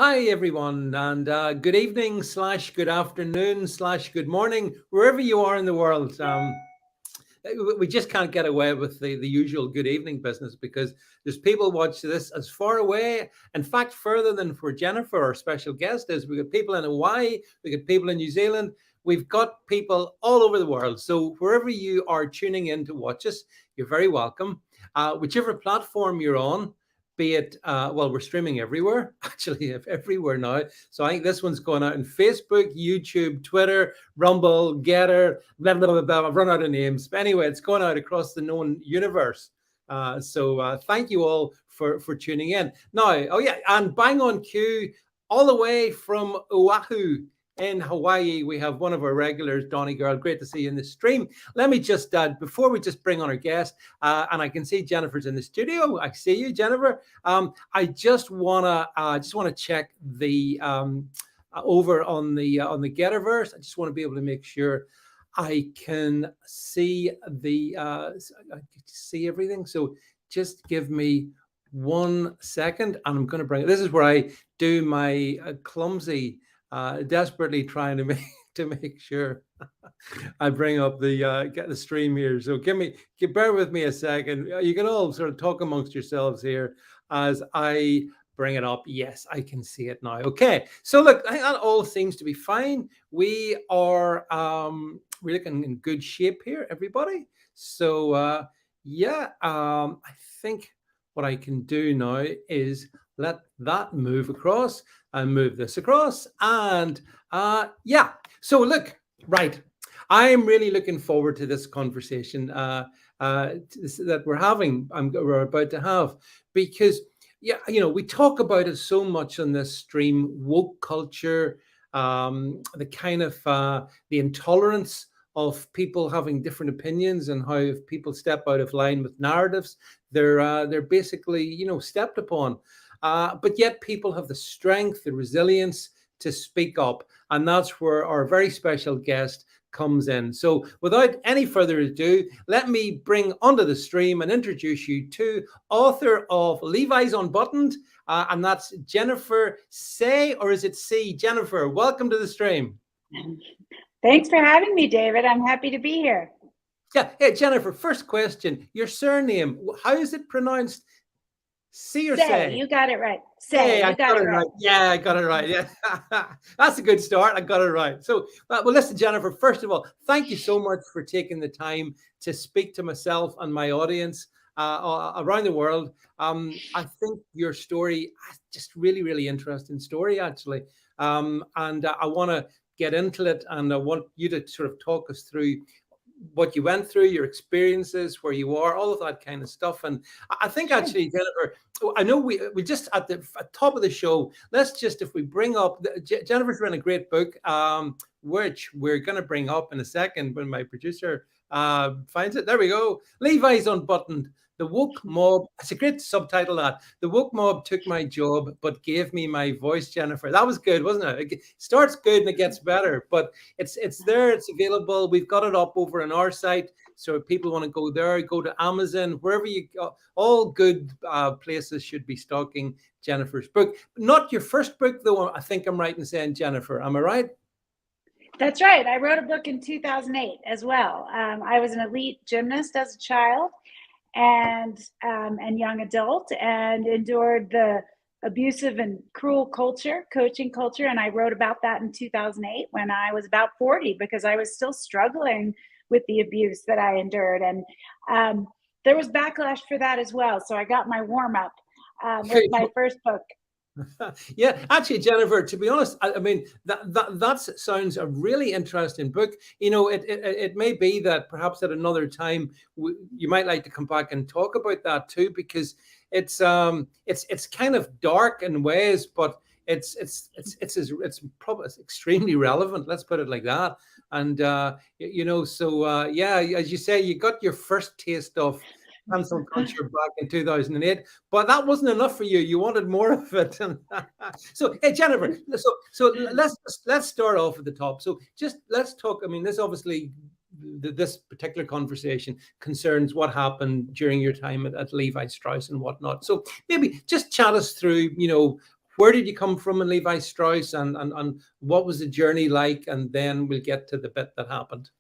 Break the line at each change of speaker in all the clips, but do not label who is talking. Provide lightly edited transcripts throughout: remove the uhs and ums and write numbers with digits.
Hi, everyone, and good evening slash good afternoon slash good morning, wherever you are in the world. We just can't get away with the usual good evening business because there's people watch this as far away, in fact, further than for Jennifer, our special guest is. We've got people in Hawaii, we've got people in New Zealand, we've got people all over the world. So wherever you are tuning in to watch us, you're very welcome. Whichever platform you're on, be it well, we're streaming everywhere, actually, everywhere now. So I think this one's going out on Facebook, YouTube, Twitter, Rumble, Getter, blah blah blah blah. I've run out of names, but anyway, it's going out across the known universe. So thank you all for tuning in. Now, oh yeah, and bang on cue, all the way from Oahu in Hawaii, we have one of our regulars, Donnie Girl. Great to see you in the stream. Let me just, before we just bring on our guest, and I can see Jennifer's in the studio. I see you, Jennifer. I just wanna check the over on the Getterverse. I just want to be able to make sure I can see see everything. So just give me 1 second, and I'm going to bring it. This is where I do my clumsy, desperately trying to make sure I bring up the get the stream here. So bear with me a second. You can all sort of talk amongst yourselves here as I bring it up. Yes, I can see it now. Okay, so look, I think that all seems to be fine. We are we're looking in good shape here, everybody. So yeah, I think what I can do now is let that move across and move this across, and yeah. So look, right. I'm really looking forward to this conversation that we're about to have, because yeah, we talk about it so much on this stream: woke culture, the kind of the intolerance of people having different opinions, and how if people step out of line with narratives, they're basically stepped upon. But yet people have the strength, the resilience to speak up, and that's where our very special guest comes in. So without any further ado, let me bring onto the stream and introduce you to author of Levi's Unbuttoned, and that's Jennifer Sey, or is it C? Jennifer, welcome to the stream.
Thanks for having me, David. I'm happy to be here.
Yeah. Hey, Jennifer, first question. Your surname, how is it pronounced? See or say?
You got it right. Say,
I
you got it right.
Yeah, I got it right. Yeah, that's a good start. I got it right. So, well, listen, Jennifer, first of all, thank you so much for taking the time to speak to myself and my audience around the world. I think your story, just really, really interesting story, actually. And I want to get into it, and I want you to sort of talk us through what you went through, your experiences, where you are, all of that kind of stuff. And I think actually, Jennifer, I know we just at the top of the show, let's just, if we bring up, Jennifer's written a great book, which we're going to bring up in a second when my producer finds it. There we go. Levi's Unbuttoned. The woke mob. It's a great subtitle, that. The woke mob took my job, but gave me my voice, Jennifer. That was good, wasn't it? It starts good and it gets better, but it's there. It's available. We've got it up over on our site. So if people want to go there, go to Amazon, wherever you go. All good places should be stocking Jennifer's book. Not your first book, though, I think I'm right in saying, Jennifer. Am I right?
That's right. I wrote a book in 2008 as well. I was an elite gymnast as a child and young adult, and endured the abusive and cruel coaching culture. And I wrote about that in 2008 when I was about 40, because I was still struggling with the abuse that I endured. And there was backlash for that as well. So I got my warm up with my first book.
Yeah, actually, Jennifer, to be honest, I mean, that sounds a really interesting book. It may be that perhaps at another time you might like to come back and talk about that too, because it's kind of dark in ways, but it's probably extremely relevant. Let's put it like that. And so yeah, as you say, you got your first taste of cancel culture back in 2008, but that wasn't enough for you. You wanted more of it. So, hey, Jennifer, so let's start off at the top. So just let's talk. I mean, this particular conversation concerns what happened during your time at Levi Strauss and whatnot. So maybe just chat us through, where did you come from in Levi Strauss, and what was the journey like? And then we'll get to the bit that happened.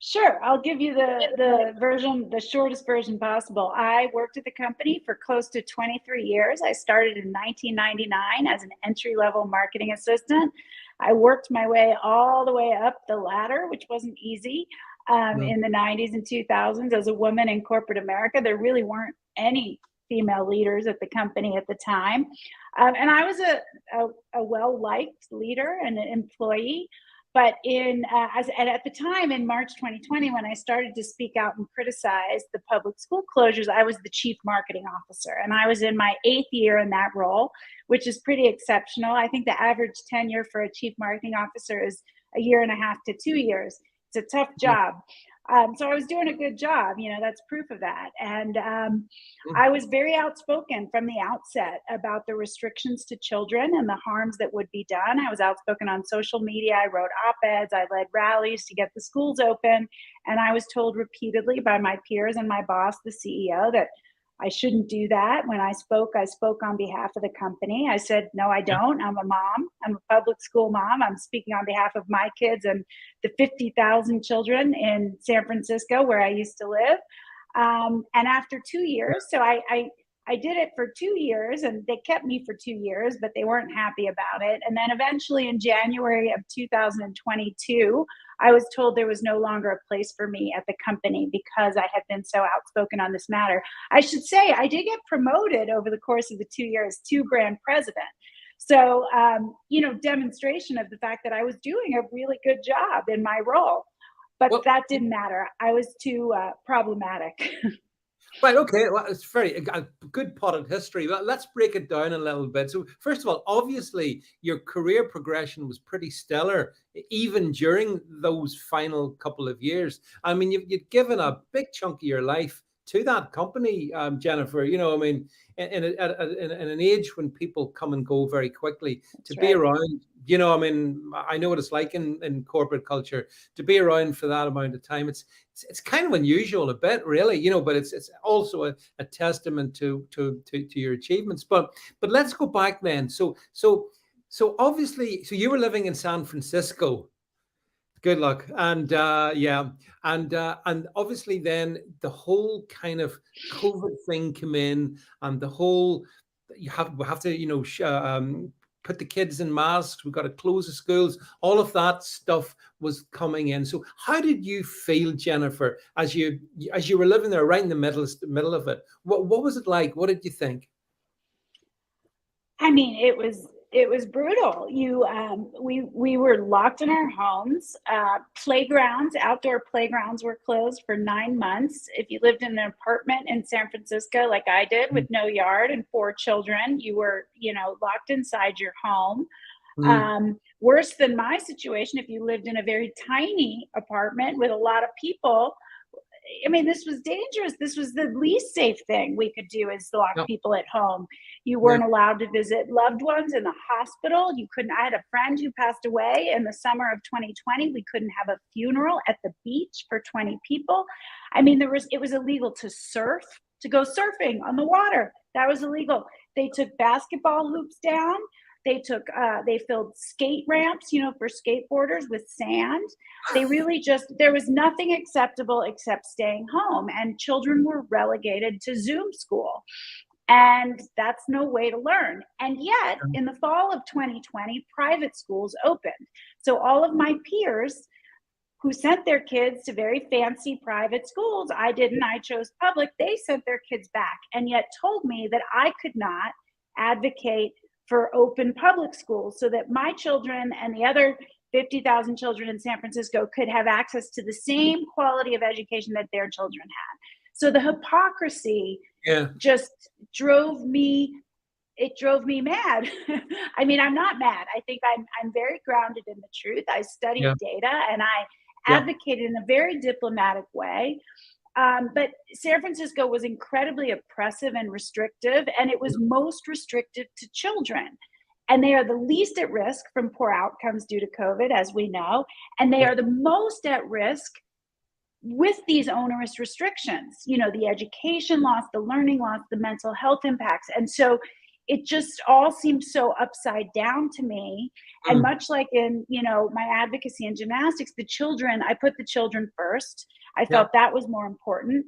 Sure, I'll give you the shortest version possible. I worked at the company for close to 23 years. I started in 1999 as an entry-level marketing assistant. I worked my way all the way up the ladder, which wasn't easy. In the 90s and 2000s, as a woman in corporate America, there really weren't any female leaders at the company at the time. And I was a well-liked leader and an employee. But and at the time, in March 2020, when I started to speak out and criticize the public school closures, I was the chief marketing officer, and I was in my 8th year in that role, which is pretty exceptional. I think the average tenure for a chief marketing officer is 1.5 to 2 years. It's a tough job. So I was doing a good job, that's proof of that. And I was very outspoken from the outset about the restrictions to children and the harms that would be done. I was outspoken on social media. I wrote op-eds. I led rallies to get the schools open. And I was told repeatedly by my peers and my boss, the CEO, that I shouldn't do that. When I spoke on behalf of the company. I said, no, I don't. I'm a mom. I'm a public school mom. I'm speaking on behalf of my kids and the 50,000 children in San Francisco, where I used to live. And after 2 years, so I did it for 2 years, and they kept me for 2 years, but they weren't happy about it. And then eventually in January of 2022, I was told there was no longer a place for me at the company because I had been so outspoken on this matter. I should say I did get promoted over the course of the 2 years to brand president. So, demonstration of the fact that I was doing a really good job in my role. But that didn't matter. I was too problematic.
Right. Okay. Well, it's a good potted history. Well, let's break it down a little bit. So, first of all, obviously, your career progression was pretty stellar, even during those final couple of years. I mean, you've given a big chunk of your life to that company, Jennifer. I mean, in an age when people come and go very quickly, to be around, I mean, I know what it's like in corporate culture to be around for that amount of time. It's kind of unusual a bit, really, but it's also a testament to your achievements. But let's go back then. So obviously, so you were living in San Francisco. Good luck. And and obviously then the whole kind of COVID thing came in, and the whole we have to put the kids in masks. We've got to close the schools. All of that stuff was coming in. So how did you feel, Jennifer, as you were living there right in the middle of it? What was it like? What did you think?
I mean, it was brutal. We were locked in our homes. Outdoor playgrounds were closed for 9 months. If you lived in an apartment in San Francisco, like I did, with no yard and 4 children, you were, locked inside your home. Worse than my situation, if you lived in a very tiny apartment with a lot of people, I mean, this was dangerous. This was the least safe thing we could do, is lock people at home. You weren't allowed to visit loved ones in the hospital. You couldn't. I had a friend who passed away in the summer of 2020. We couldn't have a funeral at the beach for 20 people. I mean, it was illegal to surf, to go surfing on the water. That was illegal. They took basketball hoops down. They filled skate ramps, for skateboarders with sand. They really there was nothing acceptable except staying home, and children were relegated to Zoom school. And that's no way to learn. And yet, in the fall of 2020, private schools opened. So all of my peers who sent their kids to very fancy private schools, I didn't, I chose public, they sent their kids back, and yet told me that I could not advocate for open public schools so that my children and the other 50,000 children in San Francisco could have access to the same quality of education that their children had. So the hypocrisy just drove me mad. I mean, I'm not mad. I think I'm very grounded in the truth. I studied data, and I advocated in a very diplomatic way. But San Francisco was incredibly oppressive and restrictive, and it was most restrictive to children. And they are the least at risk from poor outcomes due to COVID, as we know, and they are the most at risk with these onerous restrictions, the education loss, the learning loss, the mental health impacts. And so it just all seemed so upside down to me. And
Mm.
much like in, my advocacy and gymnastics, I put the children first. I
Yeah.
felt that was more important.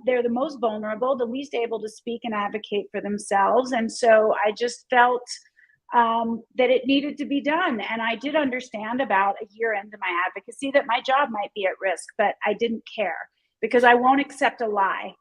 They're the most vulnerable, the least able to speak and advocate for themselves. And so I just felt that it needed to be done. And I did understand about a year into my advocacy that my job might be at risk, but I didn't care because I won't accept a lie.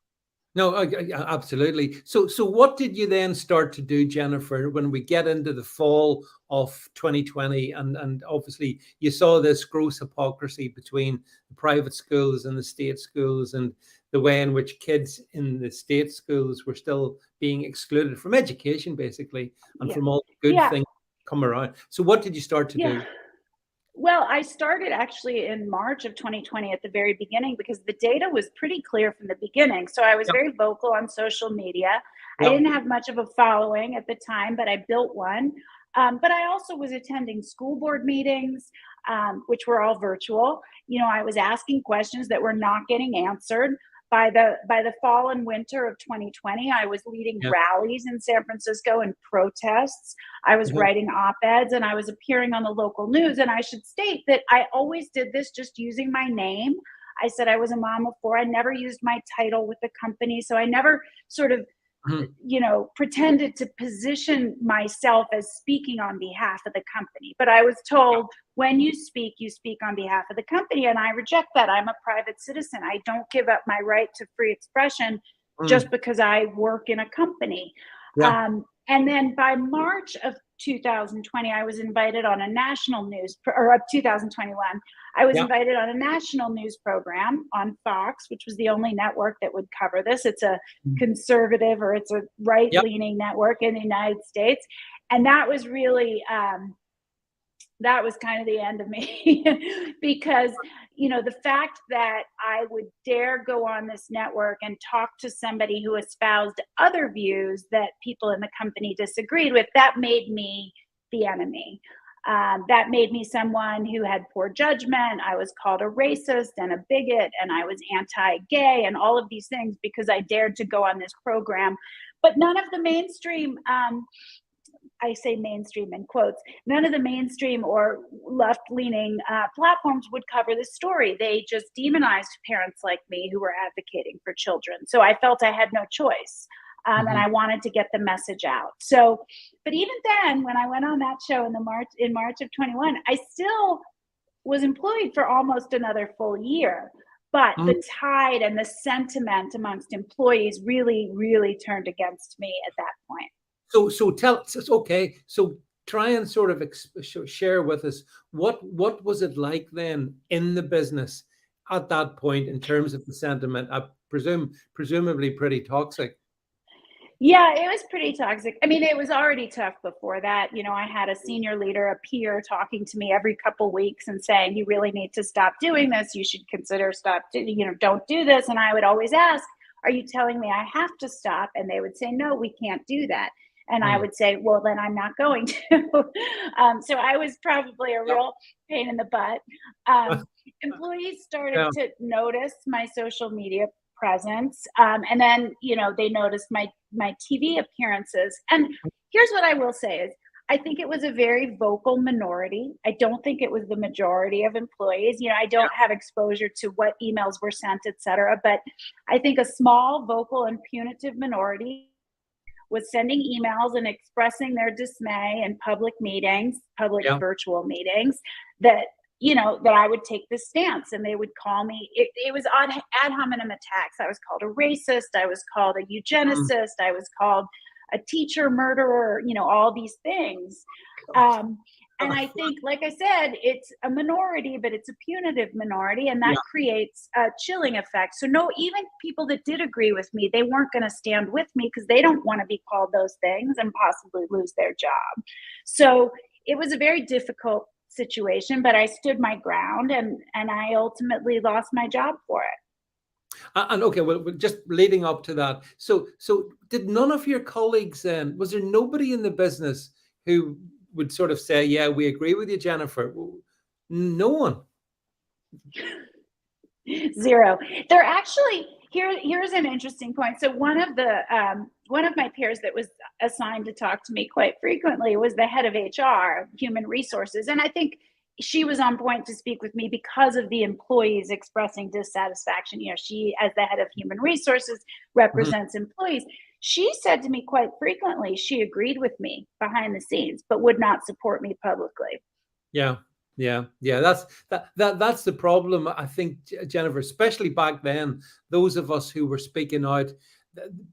No, absolutely. So what did you then start to do, Jennifer, when we get into the fall of 2020? And obviously you saw this gross hypocrisy between the private schools and the state schools, and the way in which kids in the state schools were still being excluded from education, basically, and
Yeah.
from all the good
Yeah.
things come around. So what did you start to
Yeah.
do?
Well, I started actually in March of 2020 at the very beginning because the data was pretty clear from the beginning. So I was
Yep.
very vocal on social media. I
Yep.
didn't have much of a following at the time, but I built one. But I also was attending school board meetings, which were all virtual. I was asking questions that were not getting answered. By the fall and winter of 2020, I was leading
Yeah.
rallies in San Francisco and protests. I was
Uh-huh.
writing op-eds and I was appearing on the local news. And I should state that I always did this just using my name. I said I was a mom of four. I never used my title with the company. So I never sort of
Mhm.
pretended to position myself as speaking on behalf of the company. But I was told, when you speak on behalf of the company. And I reject that. I'm a private citizen. I don't give up my right to free expression just
Mm.
because I work in a company.
Yeah.
And then by March of 2020, I was invited on a national news, or of 2021, I was
Yeah.
invited on a national news program on Fox, which was the only network that would cover this. It's a
Mm.
conservative, or it's a
Yep.
right-leaning network in the United States. And that was really, that was kind of the end of me because the fact that I would dare go on this network and talk to somebody who espoused other views that people in the company disagreed with, that made me the enemy. That made me someone who had poor judgment. I was called a racist and a bigot, and I was anti-gay and all of these things because I dared to go on this program. But none of the mainstream, I say mainstream in quotes, none of the mainstream or left-leaning platforms would cover this story. They just demonized parents like me who were advocating for children. So I felt I had no choice. And
Mhm.
I wanted to get the message out. So, but even then, when I went on that show in March of 21, I still was employed for almost another full year. But the
Mm.
tide and the sentiment amongst employees really, really turned against me at that point.
So tell us, okay. So try and sort of share with us what was it like then in the business at that point in terms of the sentiment? I presume presumably pretty toxic.
Yeah, it was pretty toxic. I mean, it was already tough before that. I had a senior leader, a peer, talking to me every couple weeks and saying, "You really need to stop doing this. You should consider don't do this." And I would always ask, "Are you telling me I have to stop?" And they would say, "No, we can't do that." And I
Mm.
would say, "Well, then I'm not going to." So I was probably a
Yeah.
real pain in the butt. Employees started
Yeah.
to notice my social media presence, and then they noticed my TV appearances. And here's what I will say is, I think it was a very vocal minority. I don't think it was the majority of employees. I
Yeah.
don't have exposure to what emails were sent, et cetera, but I think a small, vocal, and punitive minority was sending emails and expressing their dismay in public meetings, public
Yeah.
virtual meetings, that that I would take this stance. And they would call me, it was ad hominem attacks. I was called a racist, I was called a
Mm.
eugenicist, I was called a teacher murderer, all these things.
God.
And I think, like I said, it's a minority, but it's a punitive minority, and that
Yeah.
creates a chilling effect. So, no, even people that did agree with me, they weren't going to stand with me because they don't want to be called those things and possibly lose their job. So, it was a very difficult situation, but I stood my ground, and I ultimately lost my job for it.
And okay, well, just leading up to that. So did none of your colleagues then, was there nobody in the business who would sort of say, yeah, we agree with you, Jennifer? No one.
Zero. There actually, Here's an interesting point. So one of my peers that was assigned to talk to me quite frequently was the head of HR, human resources, and I think she was on point to speak with me because of the employees expressing dissatisfaction. You know, she, as the head of human resources,
Mhm.
represents employees. She said to me quite frequently she agreed with me behind the scenes, but would not support me publicly.
Yeah, yeah. That's the problem. I think, Jennifer, especially back then, those of us who were speaking out,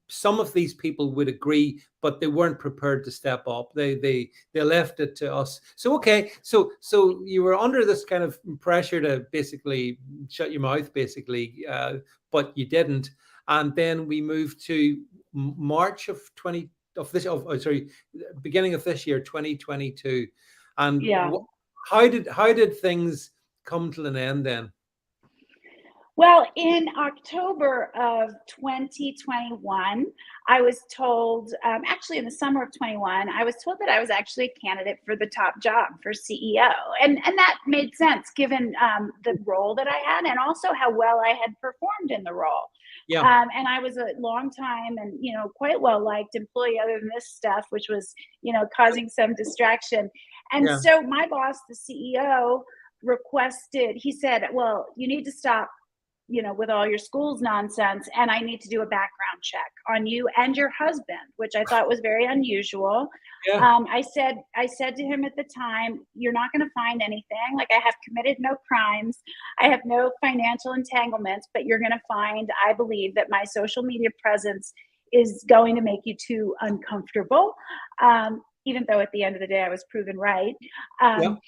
some of these people would agree, but they weren't prepared to step up. They left it to us. So okay, so you were under this kind of pressure to basically shut your mouth, basically, but you didn't. And then we moved to March of 20 of this of oh, sorry, beginning of this year, 2022. And
Yeah.
how did things come to an end then?
Well, in October of 2021, I was told, actually in the summer of 21, I was told that I was actually a candidate for the top job for CEO. And that made sense given the role that I had and also how well I had performed in the role.
Yeah,
And I was a long time and, you know, quite well liked employee other than this stuff, which was, you know, causing some distraction. And
yeah,
so my boss, the CEO, requested, he said, well, you need to stop, you know, with all your school's nonsense, and I need to do a background check on you and your husband, which I thought was very unusual.
yeah,
I said to him at the time, you're not going to find anything. Like, I have committed no crimes, I have no financial entanglements, but you're going to find, I believe, that my social media presence is going to make you too uncomfortable. Even though at the end of the day I was proven right.
yeah,
Um,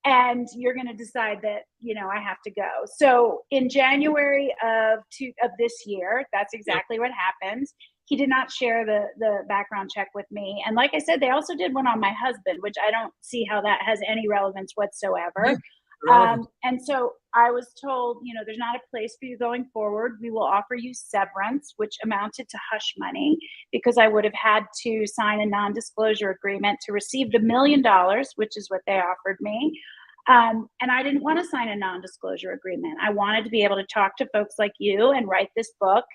and you're going to decide that, you know, I have to go. So in January of this year, that's
yeah,
exactly what happened. He did not share the background check with me, and like I said, they also did one on my husband, which I don't see how that has any relevance
yeah.
whatsoever.
Irrelevant.
And so I was told, you know, there's not a place for you going forward. We will offer you severance, which amounted to hush money because I would have had to sign a non disclosure agreement to receive $1 million, which is what they offered me. And I didn't want to sign a non disclosure agreement. I wanted to be able to talk to folks like you and write this book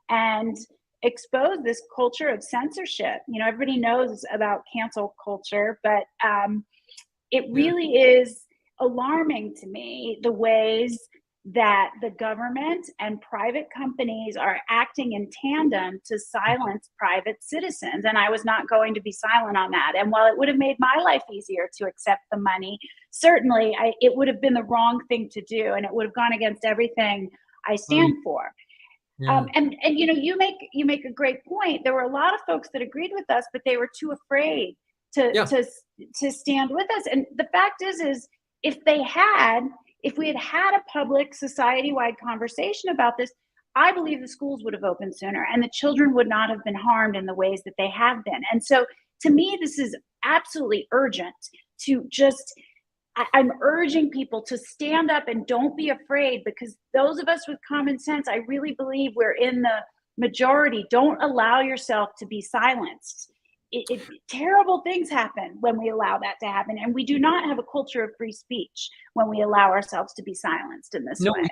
and expose this culture of censorship. You know, everybody knows about cancel culture, but it
Yeah,
really is alarming to me the ways that the government and private companies are acting in tandem to silence private citizens. And I was not going to be silent on that. And while it would have made my life easier to accept the money, certainly it would have been the wrong thing to do. And it would have gone against everything I
mm,
stand for.
yeah,
And you know, you make a great point. There were a lot of folks that agreed with us, but they were too afraid to
yeah.
to to stand with us. And the fact is if they had, if we had had a public society-wide conversation about this, I believe the schools would have opened sooner and the children would not have been harmed in the ways that they have been. And so to me, this is absolutely urgent to just I'm urging people to stand up and don't be afraid, because those of us with common sense, I really believe we're in the majority. Don't allow yourself to be silenced. Terrible things happen when we allow that to happen. And we do not have a culture of free speech when we allow ourselves to be silenced in this
No,
way.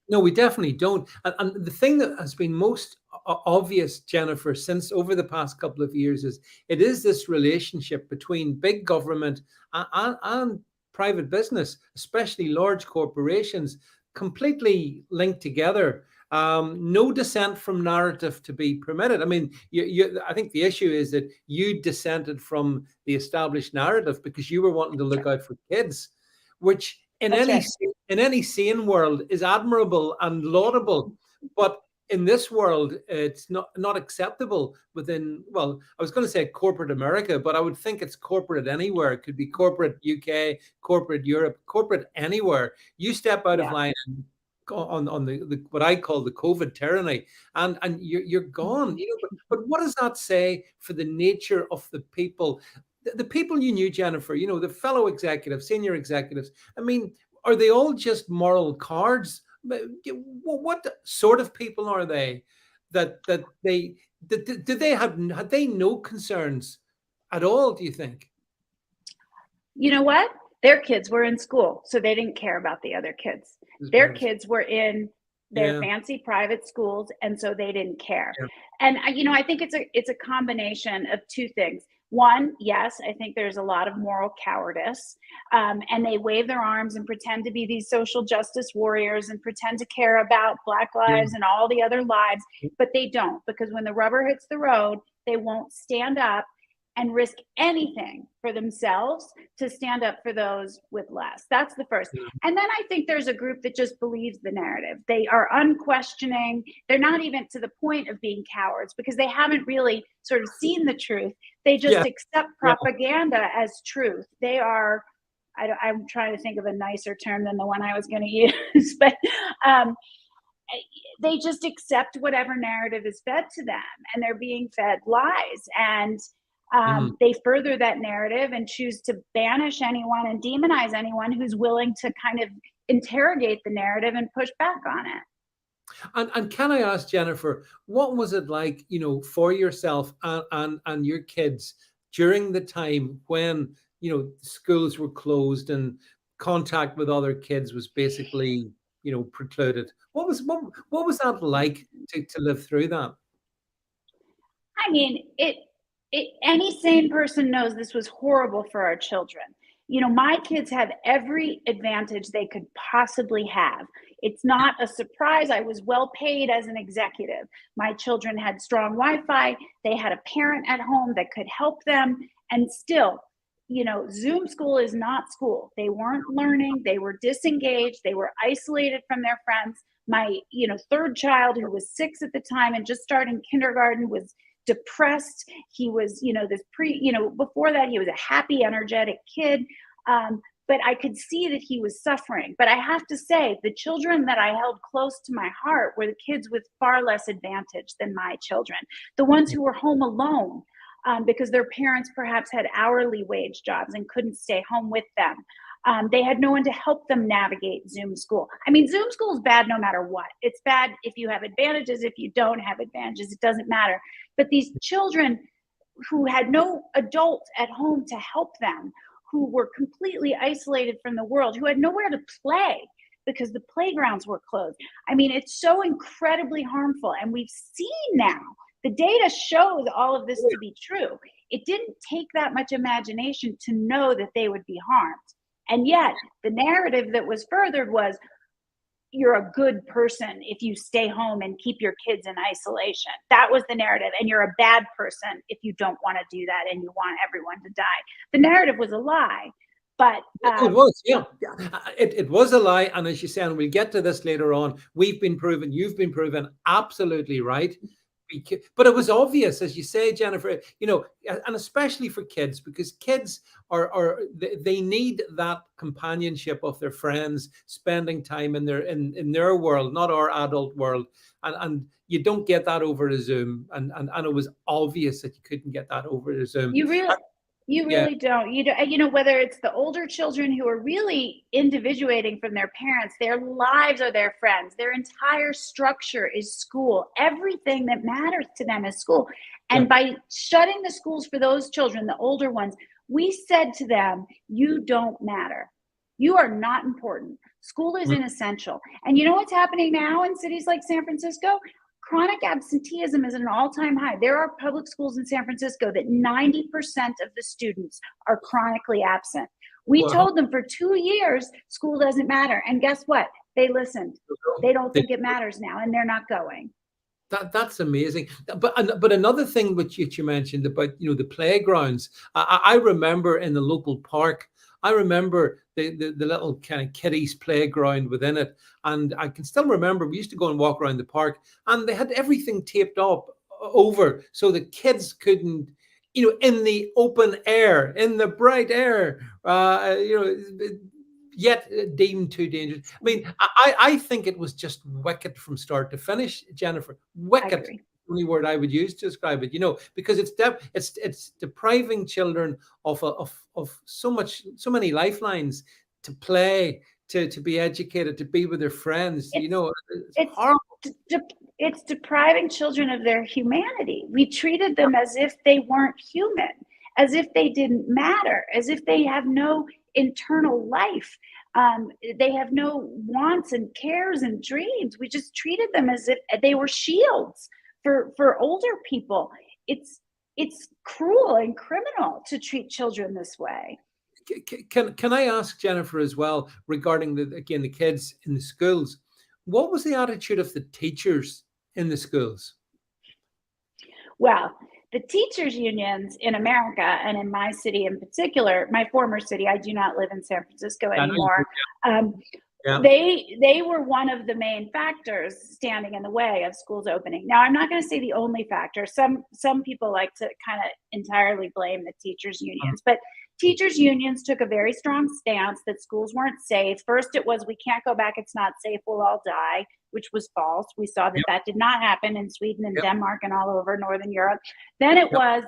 no, we definitely don't. And the thing that has been most obvious, Jennifer, since over the past couple of years is it is this relationship between big government and private business, especially large corporations, completely linked together. No dissent from narrative to be permitted. I mean, I think the issue is that you dissented from the established narrative because you were wanting to
That's right.
look out for kids, which
That's right.
in any sane world is admirable and laudable, but in this world it's not acceptable within, well, I was going to say corporate America, but I would think it's corporate anywhere. It could be corporate UK, corporate Europe, corporate anywhere. You step out of
Yeah.
line and on the what I call the COVID tyranny, and you're gone. You know, but what does that say for the nature of the people? The people you knew, Jennifer, you know, the fellow executives, senior executives. I mean, are they all just moral cards? What sort of people are they? That they did they have had they no concerns at all? Do you think?
You know what? Their kids were in school, so they didn't care about the other kids.
This
Their
matters.
kids were in They're
Yeah.
fancy private schools, and so they didn't care.
Yeah.
And I think it's a combination of two things. One, yes, I think there's a lot of moral cowardice, and they wave their arms and pretend to be these social justice warriors and pretend to care about Black
Yeah.
lives and all the other lives, but they don't, because when the rubber hits the road, they won't stand up and risk anything for themselves to stand up for those with less. That's the first.
Yeah.
And then I think there's a group that just believes the narrative. They are unquestioning. They're not even to the point of being cowards because they haven't really sort of seen the truth. They just
Yeah.
accept propaganda as truth. They are, I'm trying to think of a nicer term than the one I was going to use, but they just accept whatever narrative is fed to them, and they're being fed lies. And they further that narrative and choose to banish anyone and demonize anyone who's willing to kind of interrogate the narrative and push back on it.
And can I ask, Jennifer, what was it like, for yourself and your kids during the time when, schools were closed and contact with other kids was basically, precluded? What was that like to live through that?
I mean, any sane person knows this was horrible for our children. My kids have every advantage they could possibly have. It's not a surprise. I was well paid as an executive. My children had strong Wi-Fi. They had a parent at home that could help them. And still, Zoom school is not school. They weren't learning. They were disengaged. They were isolated from their friends. My, third child, who was 6 at the time and just starting kindergarten, was depressed. He was, before that, he was a happy, energetic kid. But I could see that he was suffering. But I have to say, the children that I held close to my heart were the kids with far less advantage than my children, the ones who were home alone because their parents perhaps had hourly wage jobs and couldn't stay home with them. They had no one to help them navigate Zoom school. I mean, Zoom school is bad no matter what. It's bad if you have advantages, if you don't have advantages, it doesn't matter. But these children who had no adult at home to help them, who were completely isolated from the world, who had nowhere to play because the playgrounds were closed. I mean, it's so incredibly harmful. And we've seen now, the data shows all of this to be true. It didn't take that much imagination to know that they would be harmed. And yet the narrative that was furthered was, you're a good person if you stay home and keep your kids in isolation. That was the narrative. And you're a bad person if you don't want to do that and you want everyone to die. The narrative was a lie. But
it was, yeah. It was a lie. And as you said, and we'll get to this later on, you've been proven absolutely right. But it was obvious, as you say, Jennifer, and especially for kids, because kids they need that companionship of their friends, spending time in their world, not our adult world. And you don't get that over a Zoom. And it was obvious that you couldn't get that over a Zoom.
You really don't. Whether it's the older children who are really individuating from their parents, their lives are their friends. Their entire structure is school. Everything that matters to them is school. And by shutting the schools for those children, the older ones, we said to them, you don't matter. You are not important. School is inessential. And you know what's happening now in cities like San Francisco? Chronic absenteeism is at an all-time high. There are public schools in San Francisco that 90% of the students are chronically absent. We told them for 2 years, school doesn't matter. And guess what? They listened. They don't think it matters now, and they're not going.
That's amazing. But another thing which you mentioned about, the playgrounds, I remember in the local park, I remember the little kind of kiddies playground within it. And I can still remember we used to go and walk around the park and they had everything taped up over so the kids couldn't, in the open air, in the bright air, yet deemed too dangerous. I mean, I think it was just wicked from start to finish, Jennifer. Wicked. The only word I would use to describe it, because it's depriving children of so many lifelines to play, to be educated, to be with their friends. It's horrible.
It's depriving children of their humanity. We treated them as if they weren't human, as if they didn't matter, as if they have no internal life. They have no wants and cares and dreams. We just treated them as if they were shields for older people. It's cruel and criminal to treat children this way.
Can I ask Jennifer as well regarding the kids in the schools? What was the attitude of the teachers in the schools?
Well, the teachers unions in America, and in my city in particular, my former city, I do not live in San Francisco
I know you do,
anymore. Um,
yeah.
they were one of the main factors standing in the way of schools opening. Now, I'm not going to say the only factor. Some people like to kind of entirely blame the teachers unions, but teachers unions took a very strong stance that schools weren't safe. First, it was, we can't go back, it's not safe, we'll all die, which was false. We saw that
Yep.
that did not happen in Sweden and
Yep.
Denmark and all over Northern Europe. Then it
Yep.
was,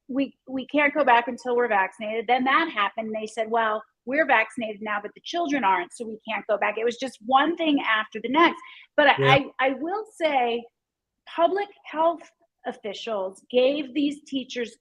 we can't go back until we're vaccinated. Then that happened. They said, well, we're vaccinated now, but the children aren't, so we can't go back. It was just one thing after the next. But
Yeah.
I will say public health officials gave these teachers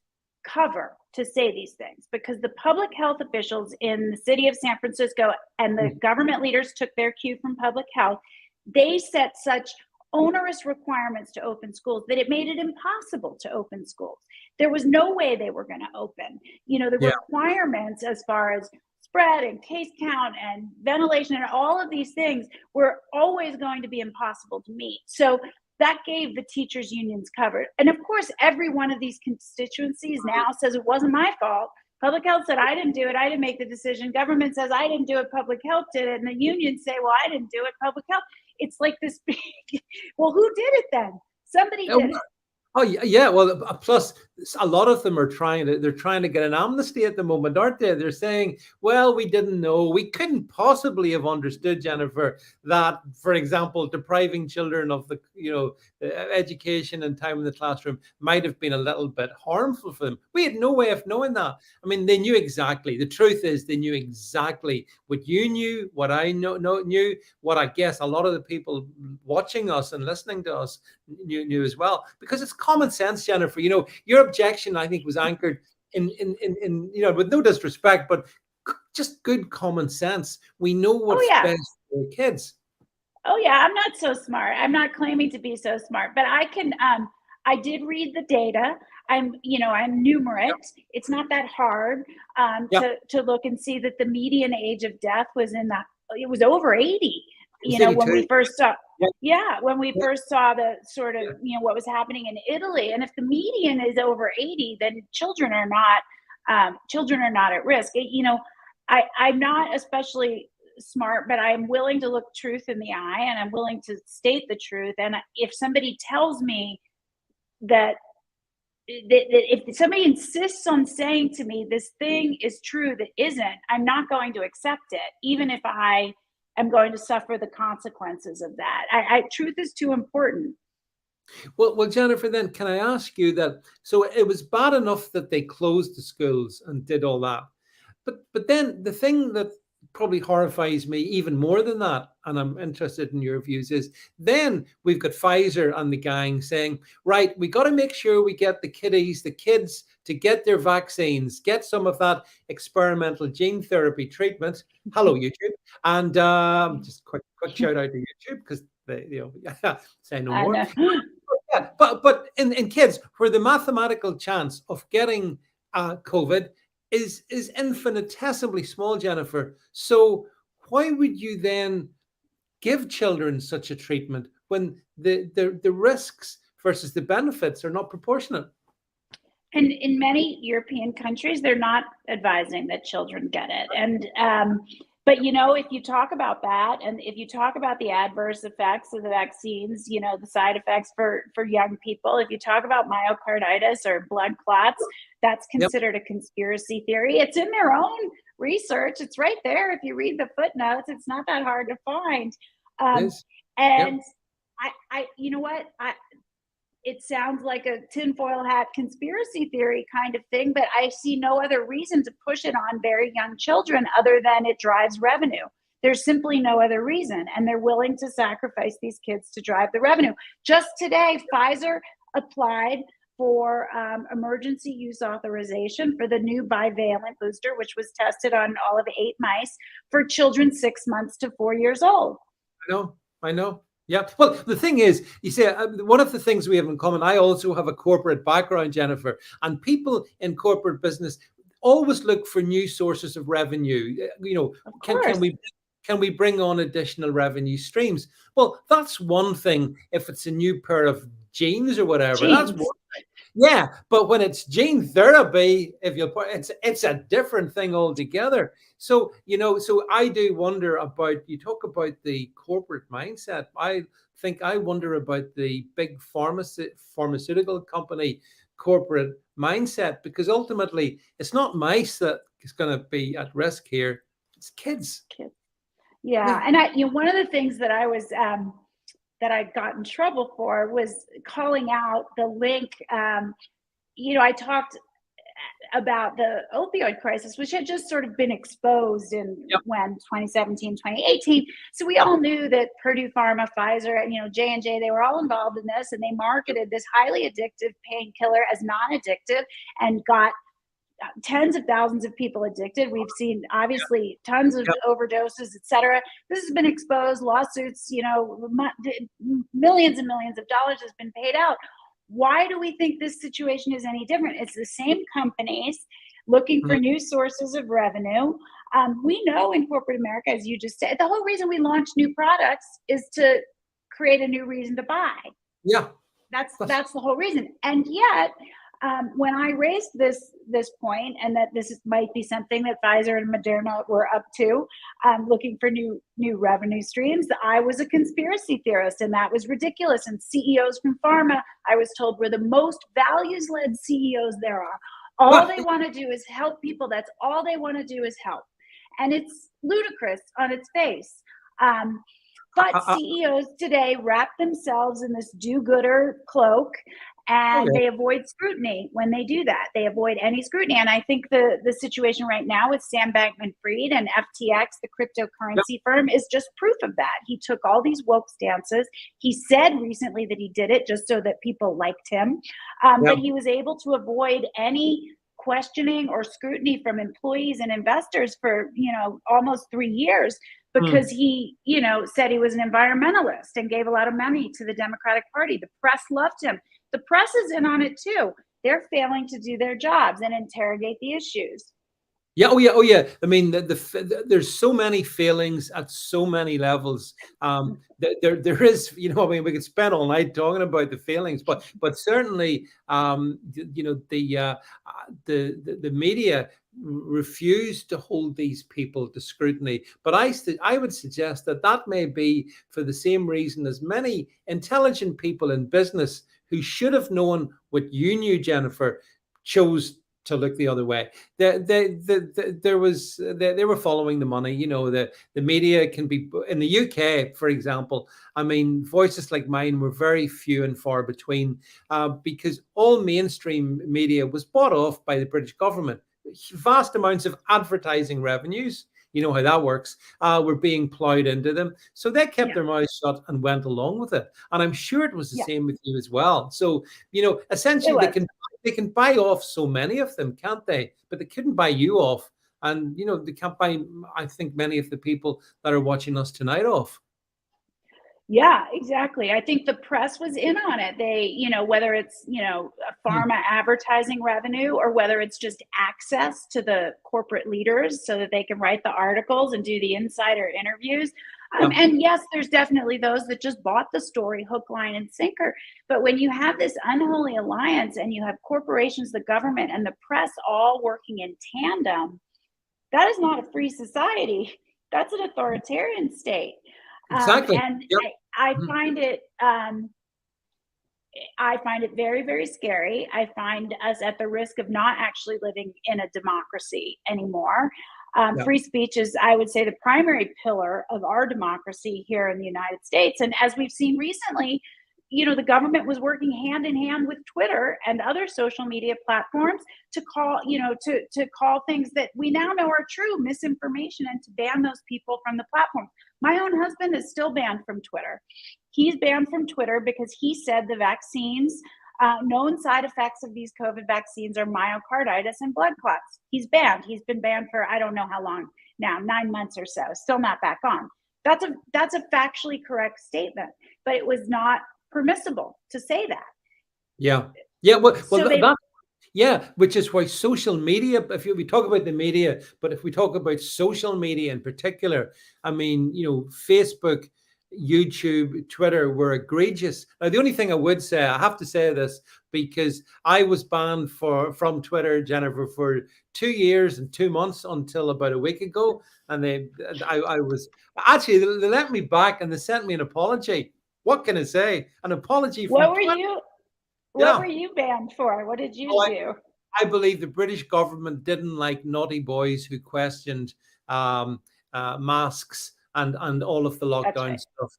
cover to say these things, because the public health officials in the city of San Francisco and the government leaders took their cue from public health. They set such onerous requirements to open schools that it made it impossible to open schools. There was no way they were going to open. The
Yeah.
requirements as far as spread and case count and ventilation and all of these things were always going to be impossible to meet. So that gave the teachers unions cover. And of course, every one of these constituencies now says it wasn't my fault. Public health said I didn't do it. I didn't make the decision. Government says I didn't do it. Public health did it. And the unions say, well, I didn't do it. Public health. It's like this big, well, who did it then? Somebody did it.
Oh yeah. Well, plus a lot of them are they're trying to get an amnesty at the moment, aren't they? They're saying, well, we didn't know, we couldn't possibly have understood, Jennifer, that, for example, depriving children of the education and time in the classroom might have been a little bit harmful for them. We had no way of knowing that. I mean, they knew exactly. The truth is, they knew exactly what you knew, what I knew, what I guess a lot of the people watching us and listening to us knew as well, because it's common sense, Jennifer. Your objection, I think, was anchored in with no disrespect, but just good common sense. We know what's best for kids.
Oh yeah, I'm not so smart. I'm not claiming to be so smart, but I can. I did read the data. I'm numerate. Yep. It's not that hard to look and see that the median age of death was it was over 80. When we first saw. When we first saw the sort of, what was happening in Italy. And if the median is over 80, then children are not at risk. I'm not especially smart, but I'm willing to look truth in the eye, and I'm willing to state the truth. And if somebody tells me that if somebody insists on saying to me this thing is true that isn't, I'm not going to accept it, even if I am going to suffer the consequences of that. Truth is too important.
Well, Jennifer, then can I ask you that? So it was bad enough that they closed the schools and did all that, but then the thing that probably horrifies me even more than that, and I'm interested in your views, is then we've got Pfizer and the gang saying, right, we got to make sure we get the kids to get their vaccines, get some of that experimental gene therapy treatment. Hello, YouTube. And just quick shout out to YouTube, because they say no more. Yeah, but in kids, where the mathematical chance of getting COVID is infinitesimally small, Jennifer. So why would you then give children such a treatment when the risks versus the benefits are not proportionate?
And in many European countries, they're not advising that children get it. And but if you talk about that, and if you talk about the adverse effects of the vaccines, the side effects for young people, if you talk about myocarditis or blood clots, that's considered a conspiracy theory. It's in their own research. It's right there. If you read the footnotes, it's not that hard to find. And I you know what? It sounds like a tinfoil hat conspiracy theory kind of thing, but I see no other reason to push it on very young children other than it drives revenue. There's simply no other reason, and they're willing to sacrifice these kids to drive the revenue. Just today, Pfizer applied for emergency use authorization for the new bivalent booster, which was tested on all of 8 mice for children 6 months to 4 years old.
I know. Yeah. Well, the thing is, you see, one of the things we have in common, I also have a corporate background, Jennifer, and people in corporate business always look for new sources of revenue.
Of
can
course.
we bring on additional revenue streams? Well, that's one thing. If it's a new pair of jeans or whatever, that's
Jeans.
one thing. Yeah, but when it's gene therapy, it's a different thing altogether. So, so I do wonder about, you talk about the corporate mindset. I wonder about the big pharmaceutical company corporate mindset, because ultimately it's not mice that is going to be at risk here. It's kids.
Yeah. And one of the things that I was, that I got in trouble for was calling out the link. I talked about the opioid crisis, which had just sort of been exposed in when 2017, 2018. So we all knew that Purdue Pharma, Pfizer, and J&J, they were all involved in this, and they marketed this highly addictive painkiller as non-addictive and got tens of thousands of people addicted. We've seen obviously tons of overdoses, etc. This has been exposed, lawsuits, millions and millions of dollars has been paid out. Why do we think this situation is any different? It's the same companies looking for new sources of revenue. We know in corporate America, as you just said, the whole reason we launch new products is to create a new reason to buy.
Yeah.
That's the whole reason. And yet, when I raised this point, and that this might be something that Pfizer and Moderna were up to, looking for new revenue streams, I was a conspiracy theorist, and that was ridiculous. And CEOs from pharma, I was told, were the most values-led CEOs there are. All they want to do is help people. That's all they want to do is help. And it's ludicrous on its face. But CEOs today wrap themselves in this do-gooder cloak, and they avoid scrutiny when they do that. They avoid any scrutiny. And I think the situation right now with Sam Bankman-Fried and FTX, the cryptocurrency firm, is just proof of that. He took all these woke stances. He said recently that he did it just so that people liked him. But he was able to avoid any questioning or scrutiny from employees and investors for, almost 3 years, because he, said he was an environmentalist and gave a lot of money to the Democratic Party. The press loved him. The press is in on it too. They're failing to do their jobs and interrogate the issues.
Yeah. Oh yeah. I mean, there's so many failings at so many levels. There is, we could spend all night talking about the failings, but certainly, the media refuse to hold these people to scrutiny. But I would suggest that may be for the same reason as many intelligent people in business who should have known what you knew, Jennifer, chose to look the other way. They were following the money. The media can be, in the UK, for example, I mean, voices like mine were very few and far between, because all mainstream media was bought off by the British government. Vast amounts of advertising revenues, you know how that works, were being plowed into them. So they kept their mouths shut and went along with it. And I'm sure it was the same with you as well. So, essentially they can buy off so many of them, can't they? But they couldn't buy you off. And, they can't buy, I think, many of the people that are watching us tonight off.
Yeah, exactly. I think the press was in on it. They, whether it's, pharma advertising revenue, or whether it's just access to the corporate leaders so that they can write the articles and do the insider interviews. And yes, there's definitely those that just bought the story hook, line, and sinker. But when you have this unholy alliance and you have corporations, the government, and the press all working in tandem, that is not a free society. That's an authoritarian state.
Exactly.
And I find it very, very scary. I find us at the risk of not actually living in a democracy anymore. Free speech is, I would say, the primary pillar of our democracy here in the United States. And as we've seen recently, the government was working hand in hand with Twitter and other social media platforms to call, to call things that we now know are true misinformation, and to ban those people from the platform. My own husband is still banned from Twitter. He's banned from Twitter because he said the vaccines Known side effects of these COVID vaccines are myocarditis and blood clots. He's banned. He's been banned for I don't know how long now, 9 months or so. Still not back on. That's a factually correct statement, but it was not permissible to say that.
Yeah. Yeah. Well,
So they,
yeah, which is why social media, we talk about the media, but if we talk about social media in particular, I mean, Facebook, YouTube, Twitter were egregious. Now, the only thing I would say, I have to say this because I was banned from Twitter, Jennifer, for 2 years and 2 months until about a week ago. And I was actually, they let me back and they sent me an apology. What can I say? An apology from
what were
Twitter.
you? What
Yeah.
were you banned for? What did you
Oh,
do?
I believe the British government didn't like naughty boys who questioned masks and all of the
That's
lockdown
right.
stuff.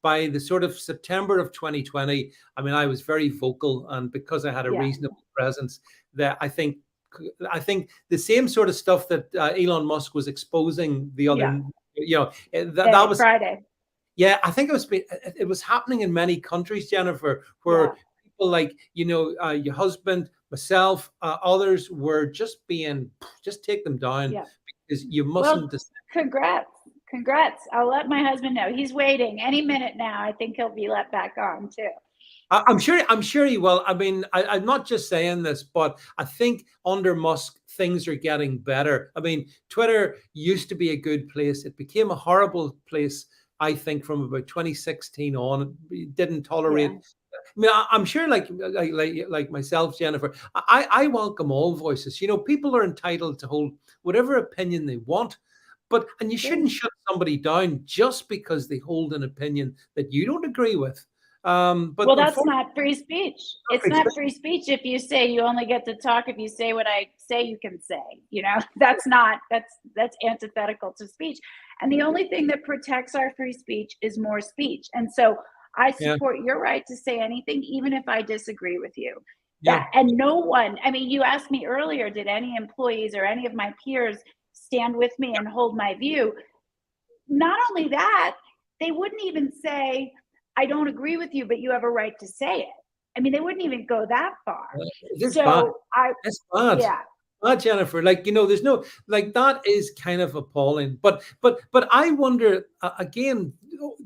By the sort of September of 2020, I mean, I was very vocal, and because I had a
Yeah.
reasonable presence, that I think the same sort of stuff that Elon Musk was exposing the other, that was.
Friday.
Yeah, I think it was happening in many countries, Jennifer,
Yeah.
where people like your husband, myself, others were just take them down
Yeah.
because you mustn't.
Well, congrats. I'll let my husband know. He's waiting any minute now. I think he'll be let back on too.
I'm sure he will. I mean, I'm not just saying this, but I think under Musk things are getting better. I mean, Twitter used to be a good place. It became a horrible place, I think, from about 2016 on. It didn't tolerate.
Yeah.
I mean, I'm sure, like myself, Jennifer, I welcome all voices. People are entitled to hold whatever opinion they want, and you shouldn't shut somebody down just because they hold an opinion that you don't agree with.
Well, that's not free speech. It's
free
not
speech.
free speech if you say you only get to talk if you say what I say you can say. That's antithetical to speech. And the only thing that protects our free speech is more speech. And so I support your right to say anything, even if I disagree with you.
Yeah.
And no one, I mean, you asked me earlier, did any employees or any of my peers stand with me and hold my view? Not only that, they wouldn't even say, I don't agree with you, but you have a right to say it. I mean, they wouldn't even go that far.
It's bad. It's bad.
Yeah.
Jennifer, there's no, that is kind of appalling. But I wonder again,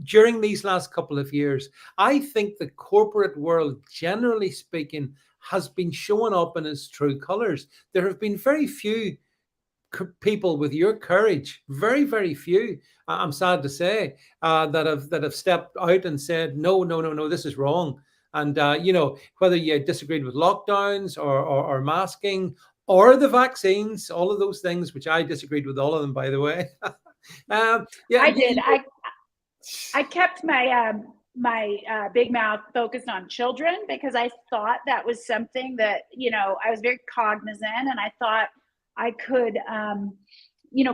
during these last couple of years, I think the corporate world, generally speaking, has been showing up in its true colors. There have been very few people with your courage, very, very few, I'm sad to say, that have stepped out and said, no, this is wrong. And, whether you disagreed with lockdowns or masking or the vaccines, all of those things, which I disagreed with all of them, by the way. Yeah,
I did. I kept my big mouth focused on children because I thought that was something that, I was very cognizant, and I thought I could,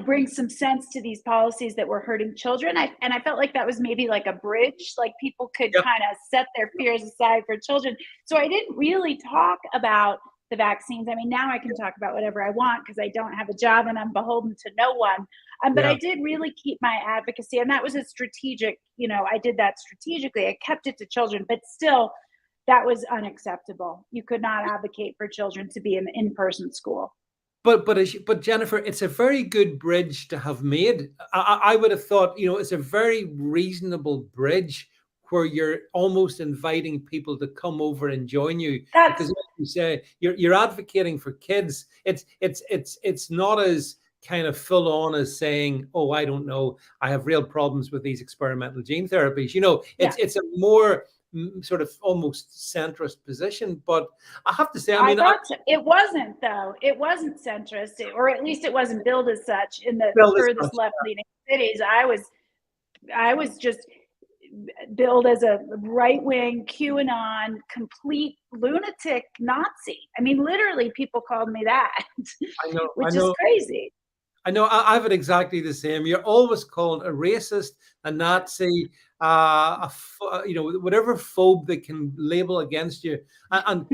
bring some sense to these policies that were hurting children. And I felt like that was maybe like a bridge, like people could kind of set their fears aside for children. So I didn't really talk about the vaccines. I mean, now I can talk about whatever I want because I don't have a job and I'm beholden to no one. But I did really keep my advocacy, and that was a strategic, I did that strategically. I kept it to children, but still, that was unacceptable. You could not advocate for children to be in in-person school.
But Jennifer, it's a very good bridge to have made. I would have thought, it's a very reasonable bridge where you're almost inviting people to come over and join you. Because like you say, you're advocating for kids. It's not as kind of full on as saying, oh, I don't know, I have real problems with these experimental gene therapies. It's a more sort of almost centrist position. But I have to say, I mean,
it wasn't, though. It wasn't centrist, or at least it wasn't billed as such in the furthest left-leaning cities. I was just billed as a right-wing QAnon complete lunatic Nazi. I mean, literally, people called me that, which is crazy.
I know. I've had exactly the same. You're always called a racist, a Nazi, whatever phobe they can label against you. And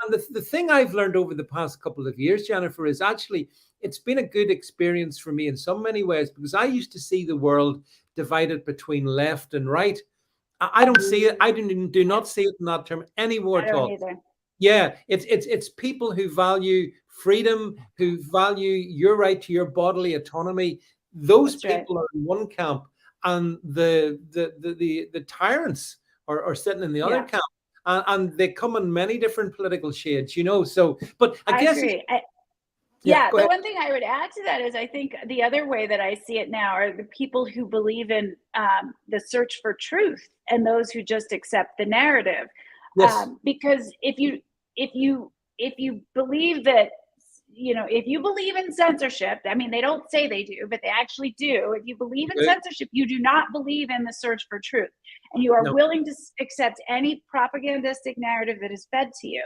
the thing I've learned over the past couple of years, Jennifer, is actually it's been a good experience for me in so many ways, because I used to see the world divided between left and right. I don't see it. I do not see it in that term anymore
I
at
don't
all.
either.
Yeah, it's people who value freedom, who value your right to your bodily autonomy. Those
That's right.
people are in one camp, and the tyrants are sitting in the other
Yeah,
camp, and they come in many different political shades, you know. So, but I
I
guess
agree.
yeah,
Yeah,
go
the
ahead.
one thing I would add to that is I think the other way that I see it now are the people who believe in the search for truth and those who just accept the narrative.
Yes,
Because if you if you believe that, if you believe in censorship, I mean, they don't say they do, but they actually do. If you believe in
okay.
censorship, you do not believe in the search for truth, and you are
No,
willing to accept any propagandistic narrative that is fed to you.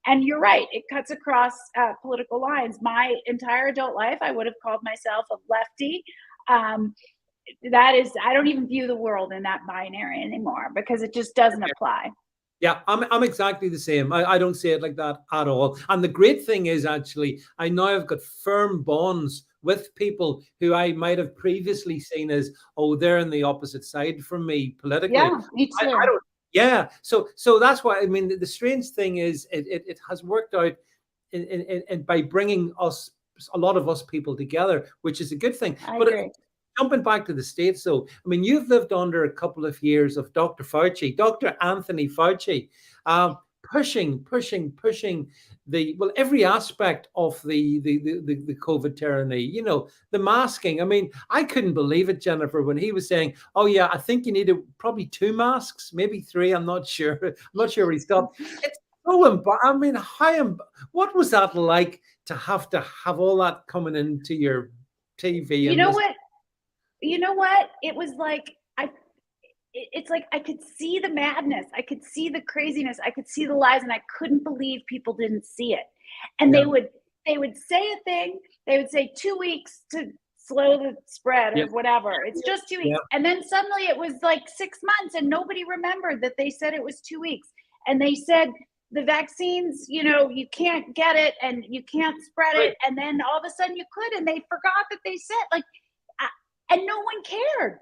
And you're right, it cuts across political lines. My entire adult life, I would have called myself a lefty. Um, that is, I don't even view the world in that binary anymore because it just doesn't apply.
yeah, I'm exactly the same. I don't say it like that at all. And the great thing is, actually, I now have got firm bonds with people who I might have previously seen as, oh, they're on the opposite side from me politically.
Yeah, me
I
too.
don't. Yeah, so that's why, I mean, the strange thing is it has worked out in by bringing us, a lot of us people together, which is a good thing.
I
But
agree.
jumping back to the States, though, I mean, you've lived under a couple of years of Dr. Fauci, Dr. Anthony Fauci, pushing every aspect of the COVID tyranny, you know, the masking. I mean, I couldn't believe it, Jennifer, when he was saying, oh, yeah, I think you need probably 2 masks, maybe 3. I'm not sure. I'm not sure where he stopped. It's so, I mean, what was that like to have all that coming into your TV
You
and
know
this?
what? You know what? It was like it's like I could see the madness, I could see the craziness, I could see the lies, and I couldn't believe people didn't see it. And
Yeah.
they would say a thing, they would say 2 weeks to slow the spread
Yeah.
or whatever. It's just 2 weeks.
Yeah.
And then suddenly it was like 6 months and nobody remembered that they said it was 2 weeks. And they said the vaccines, you can't get it and you can't spread
Right.
it. And then all of a sudden you could, and they forgot that they said, like, and no one cared.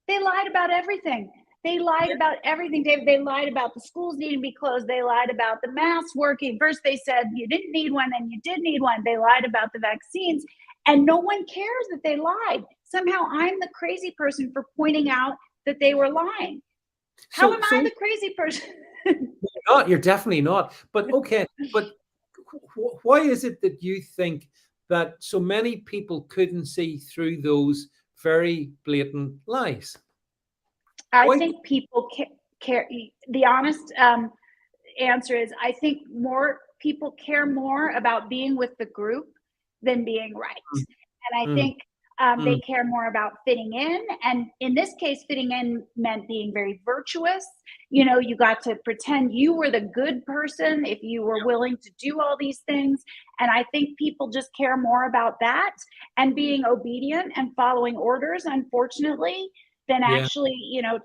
They lied about everything. They lied about everything, David. They lied about the schools needing to be closed. They lied about the masks working. First, they said you didn't need one, then you did need one. They lied about the vaccines, and no one cares that they lied. Somehow, I'm the crazy person for pointing out that they were lying. How
So
am I the crazy person?
you're definitely not. But okay, but why is it that you think that so many people couldn't see through those very blatant lies?
I
Why?
think people care. The honest answer is I think more people care more about being with the group than being right. And I
Mm,
think they
mm,
care more about fitting in. And in this case, fitting in meant being very virtuous. You got to pretend you were the good person if you were willing to do all these things. And I think people just care more about that and being obedient and following orders, unfortunately, than
yeah,
actually,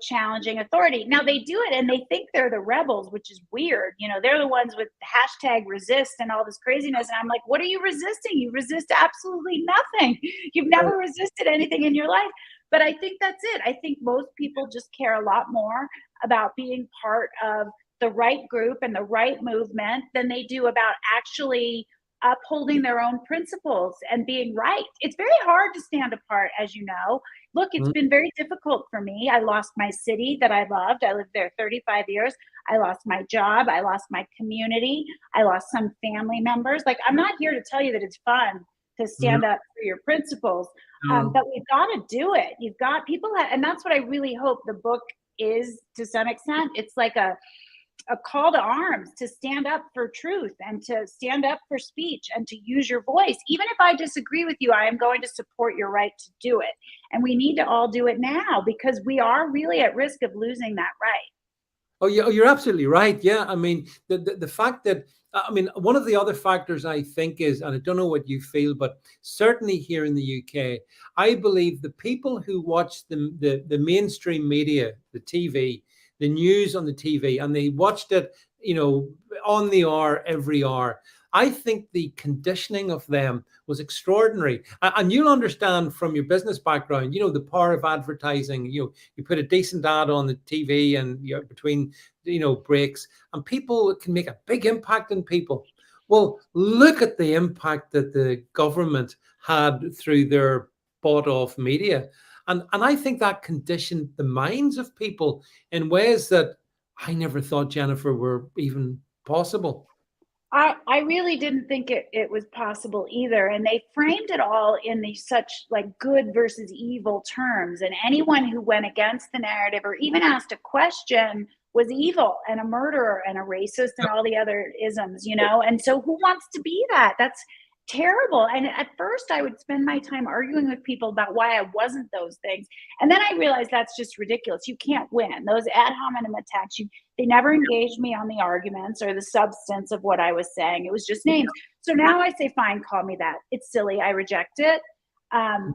challenging authority. Now they do it and they think they're the rebels, which is weird. They're the ones with hashtag resist and all this craziness. And I'm like, what are you resisting? You resist absolutely nothing. You've
right.
never resisted anything in your life. But I think that's it. I think most people just care a lot more about being part of the right group and the right movement than they do about actually upholding their own principles and being right. It's very hard to stand apart, as you know. Look, it's
Mm,
been very difficult for me. I lost my city that I loved. I lived there 35 years. I lost my job. I lost my community. I lost some family members. Like, I'm not here to tell you that it's fun to
no,
stand up for your principles,
no.
but we've got to do it. You've got people, and that's what I really hope the book is to some extent. It's like a call to arms to stand up for truth and to stand up for speech and to use your voice. Even if I disagree with you, I am going to support your right to do it. And we need to all do it now because we are really at risk of losing that right.
Oh, yeah, you're absolutely right. Yeah, I mean, the fact that, I mean, one of the other factors I think is, and I don't know what you feel, but certainly here in the UK, I believe the people who watch the mainstream media, the TV, the news on the TV, and they watched it, you know, on the hour every hour. I think the conditioning of them was extraordinary. And you'll understand from your business background, the power of advertising. You put a decent ad on the TV and between, breaks, and people can make a big impact on people. Well, look at the impact that the government had through their bought off media. And I think that conditioned the minds of people in ways that I never thought, Jennifer, were even possible.
I really didn't think it was possible either. And they framed it all in these such like good versus evil terms. And anyone who went against the narrative or even asked a question was evil and a murderer and a racist and all the other isms, And so who wants to be that? That's terrible. And at first I would spend my time arguing with people about why I wasn't those things. And then I realized that's just ridiculous. You can't win. Those ad hominem attacks, they never engaged me on the arguments or the substance of what I was saying. It was just names. So now I say, fine, call me that. It's silly. I reject it. I'm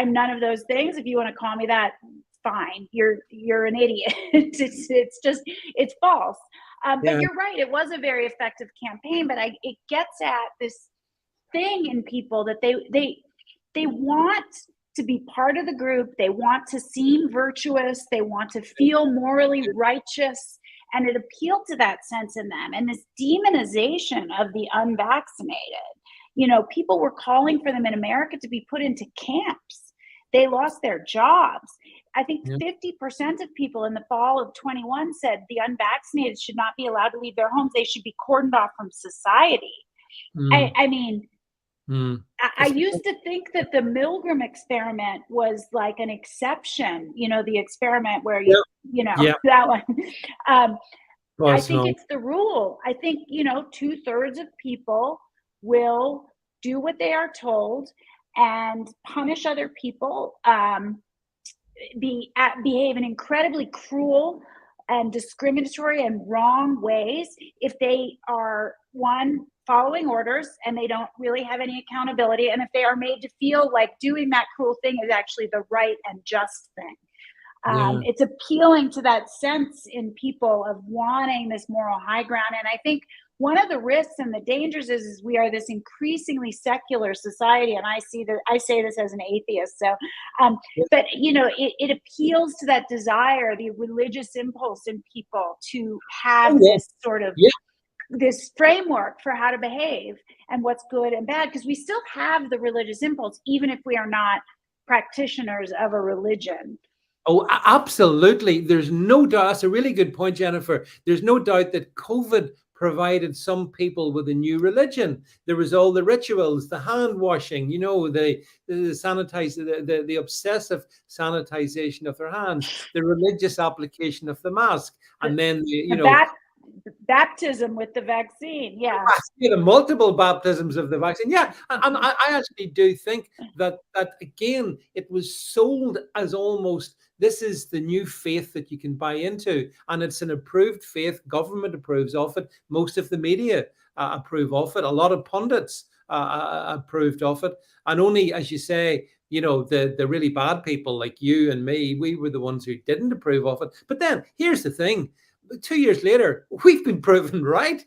none of those things. If you want to call me that, fine. You're an idiot. It's false. But you're right. It was a very effective campaign, but it gets at this thing in people that they want to be part of the group. They want to seem virtuous. They want to feel morally righteous. And it appealed to that sense in them. And this demonization of the unvaccinated, people were calling for them in America to be put into camps. They lost their jobs. I think 50% of people in the fall of 21 said the unvaccinated should not be allowed to leave their homes. They should be cordoned off from society. I mean, I used to think that the Milgram experiment was like an exception, the experiment where that one. I think it's the rule. I think, 2/3 of people will do what they are told and punish other people, behave in incredibly cruel and discriminatory and wrong ways if they are, one, following orders and they don't really have any accountability, and if they are made to feel like doing that cruel thing is actually the right and just thing. It's appealing to that sense in people of wanting this moral high ground. And I think one of the risks and the dangers is we are this increasingly secular society. And I say this as an atheist. So, but it appeals to that desire, the religious impulse in people to have this sort of this framework for how to behave and what's good and bad, because we still have the religious impulse, even if we are not practitioners of a religion.
Oh, absolutely. There's no doubt. That's a really good point, Jennifer. There's no doubt that COVID provided some people with a new religion. There was all the rituals, the hand washing, the sanitize, the obsessive sanitization of their hands, the religious application of the mask, and then
baptism with the vaccine.
The multiple baptisms of the vaccine. And I actually do think that again, it was sold as almost this is the new faith that you can buy into, and it's an approved faith. Government approves of it. Most of the media approve of it. A lot of pundits approved of it, and only, as you say, the really bad people like you and me, we were the ones who didn't approve of it. But then here's the thing. 2 years later, we've been proven right.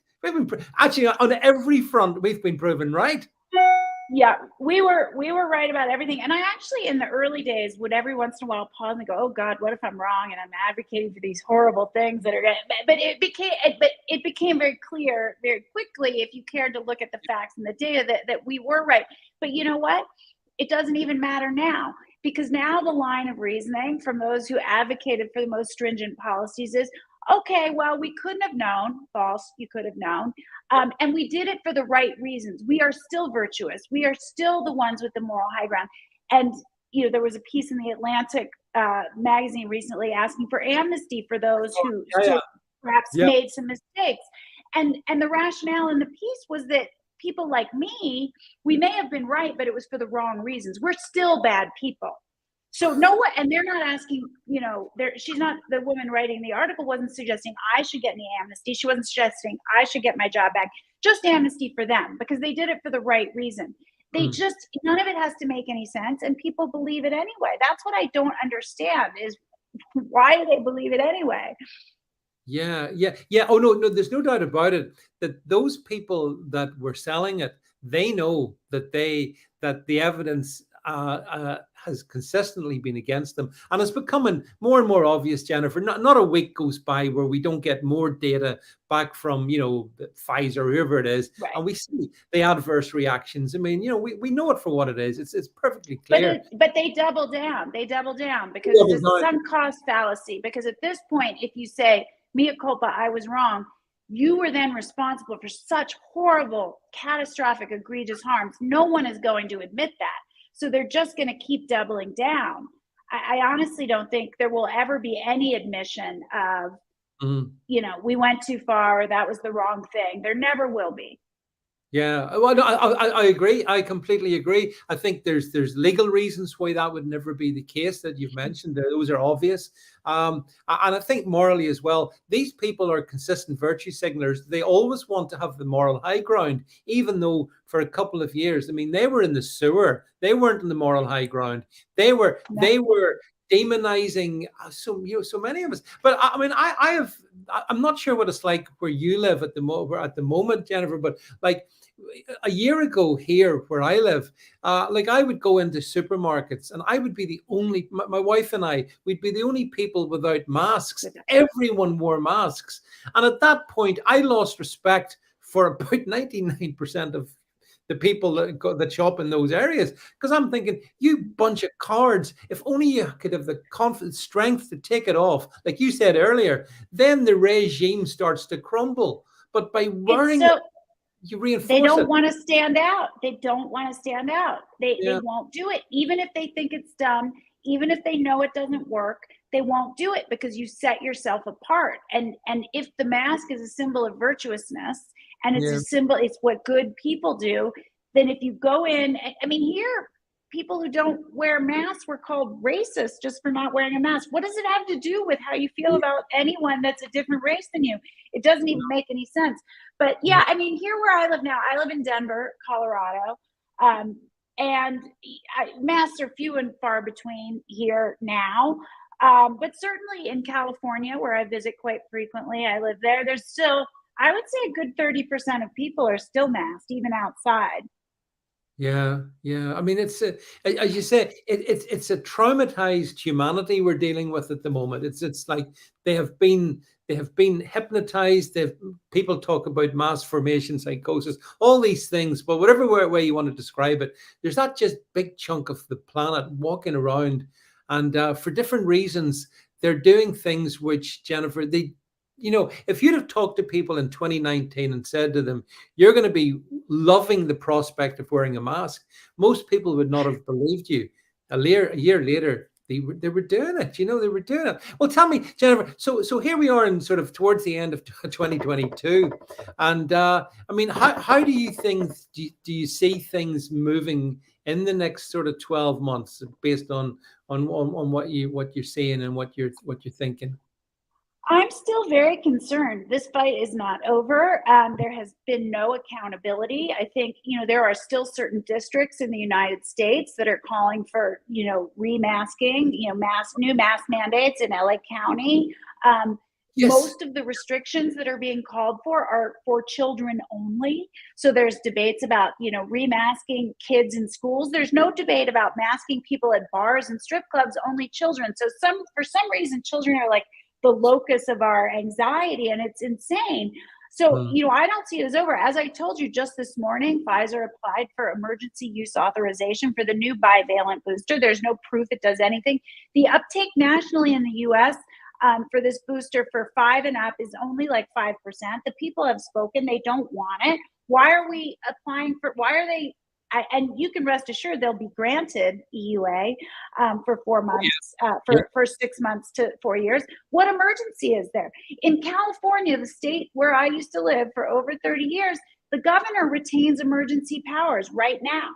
Actually, on every front, we've been proven right.
Yeah, we were right about everything. And I actually, in the early days, would every once in a while pause and go, "Oh God, what if I'm wrong and I'm advocating for these horrible things that are going?" But it became very clear very quickly, if you cared to look at the facts and the data, that we were right. But you know what? It doesn't even matter now, because now the line of reasoning from those who advocated for the most stringent policies is, okay, well, we couldn't have known. False, you could have known. And we did it for the right reasons. We are still virtuous. We are still the ones with the moral high ground. And, there was a piece in the Atlantic magazine recently asking for amnesty for those who perhaps made some mistakes. And the rationale in the piece was that people like me, we may have been right, but it was for the wrong reasons. We're still bad people. So and they're not asking, she's not, the woman writing the article wasn't suggesting I should get any amnesty. She wasn't suggesting I should get my job back, just amnesty for them, because they did it for the right reason. They none of it has to make any sense, and people believe it anyway. That's what I don't understand, is why do they believe it anyway?
Yeah, yeah, yeah. Oh no, no, there's no doubt about it that those people that were selling it, they know that the evidence has consistently been against them, and it's becoming more and more obvious, Jennifer. Not a week goes by where we don't get more data back from Pfizer or whoever it is,
Right.
and we see the adverse reactions. I mean, we know it for what it is. It's perfectly
But
clear.
they double down. They double down because it's a sunk cost fallacy. Because at this point, if you say mea culpa, I was wrong, you were then responsible for such horrible, catastrophic, egregious harms. No one is going to admit that. So they're just going to keep doubling down. I honestly don't think there will ever be any admission of,
Mhm.
we went too far, or that was the wrong thing. There never will be.
Yeah, well, no, I agree. I completely agree. I think there's legal reasons why that would never be the case that you've mentioned. Those are obvious, and I think morally as well. These people are consistent virtue signalers. They always want to have the moral high ground, even though for a couple of years, I mean, they were in the sewer. They weren't in the moral high ground.
No.
They were demonizing so many of us. But I mean, I'm not sure what it's like where you live at the moment, Jennifer, but like a year ago here where I live, like I would go into supermarkets and I would be the only, my wife and I, we'd be the only people without masks. Everyone wore masks. And at that point, I lost respect for about 99% of the people that shop in those areas, because I'm thinking, you bunch of cowards, if only you could have the confidence, strength to take it off, like you said earlier, then the regime starts to crumble. But by
It's
wearing it,
so
you
they
reinforce
don't
it.
want to stand out. They don't want to stand out. They
Yeah,
won't do it. Even if they think it's dumb, even if they know it doesn't work, they won't do it because you set yourself apart. And if the mask is a symbol of virtuousness and it's a
yeah,
symbol, it's what good people do, then if you go in, I mean, here people who don't wear masks were called racist just for not wearing a mask. What does it have to do with how you feel
yeah,
about anyone that's a different race than you? It doesn't even make any sense. But
no,
yeah, I mean, here where I live now, I live in Denver, Colorado. Um, and masks are few and far between here now. But certainly in California, where I visit quite frequently, I live there, there's still, I would say a good 30% of people are still masked, even outside.
yeah, yeah. I mean, as you say, it's a traumatized humanity we're dealing with at the moment. It's like they have been they have been hypnotized. They've People talk about mass formation psychosis, all these things. But whatever way you want to describe it, there's that just big chunk of the planet walking around, and for different reasons, they're doing things which, Jennifer, if you'd have talked to people in 2019 and said to them, you're going to be loving the prospect of wearing a mask, most people would not have believed you. A year later, they were doing it. They were doing it. Well, tell me, Jennifer. So here we are, in sort of towards the end of 2022, and I mean, how do do you see things moving in the next sort of 12 months, based on what you're seeing and what you're thinking?
I'm still very concerned. This fight is not over. There has been no accountability. I think, there are still certain districts in the United States that are calling for, remasking, new mask mandates in LA County.
Yes.
Most of the restrictions that are being called for are for children only. So there's debates about, remasking kids in schools. There's no debate about masking people at bars and strip clubs, only children. So for some reason, children are like the locus of our anxiety, and it's insane. So,
Mm.
I don't see it as over. As I told you just this morning, Pfizer applied for emergency use authorization for the new bivalent booster. There's no proof it does anything. The uptake nationally in the US for this booster for 5 and up is only like 5%. The people have spoken, they don't want it. Why are we applying for, why are they and you can rest assured they'll be granted EUA for 4 months,
Yeah.
for 6 months to 4 years. What emergency is there? In California, the state where I used to live for over 30 years, the governor retains emergency powers right now.